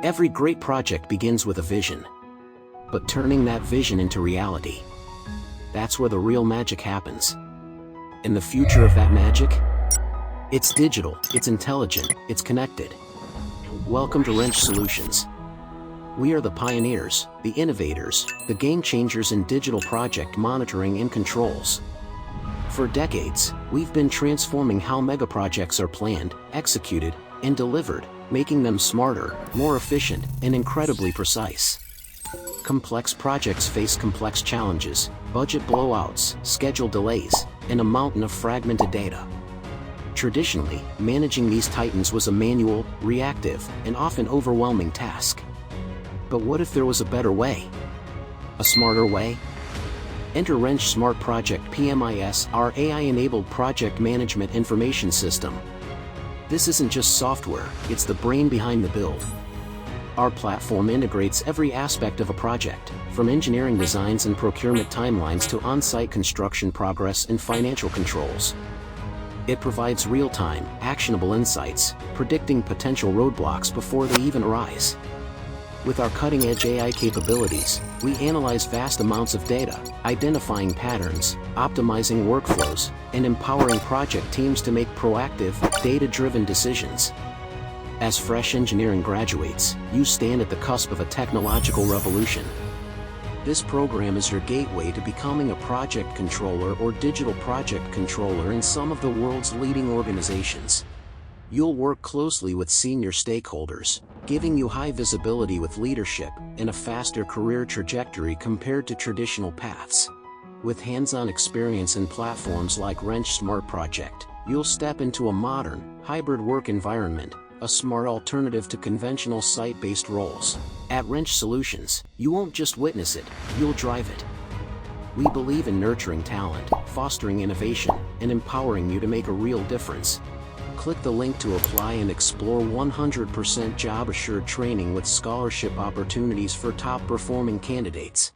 Every great project begins with a vision. But turning that vision into reality, that's where the real magic happens. And the future of that magic? It's digital, it's intelligent, it's connected. Welcome to Wrench Solutions. We are the pioneers, the innovators, the game changers in digital project monitoring and controls. For decades, we've been transforming how megaprojects are planned, executed, and delivered, making them smarter, more efficient, and incredibly precise. Complex projects face complex challenges, budget blowouts, schedule delays, and a mountain of fragmented data. Traditionally, managing these titans was a manual, reactive, and often overwhelming task. But what if there was a better way? A smarter way? Enter Wrench Smart Project PMIS, our AI-enabled project management information system. This isn't just software, it's the brain behind the build. Our platform integrates every aspect of a project, from engineering designs and procurement timelines to on-site construction progress and financial controls. It provides real-time, actionable insights, predicting potential roadblocks before they even arise. With our cutting-edge AI capabilities, we analyze vast amounts of data, identifying patterns, optimizing workflows, and empowering project teams to make proactive, data-driven decisions. As fresh engineering graduates, you stand at the cusp of a technological revolution. This program is your gateway to becoming a project controller or digital project controller in some of the world's leading organizations. You'll work closely with senior stakeholders, giving you high visibility with leadership and a faster career trajectory compared to traditional paths. With hands-on experience in platforms like Wrench Smart Project, you'll step into a modern, hybrid work environment, a smart alternative to conventional site-based roles. At Wrench Solutions, you won't just witness it, you'll drive it. We believe in nurturing talent, fostering innovation, and empowering you to make a real difference. Click the link to apply and explore 100% job-assured training with scholarship opportunities for top-performing candidates.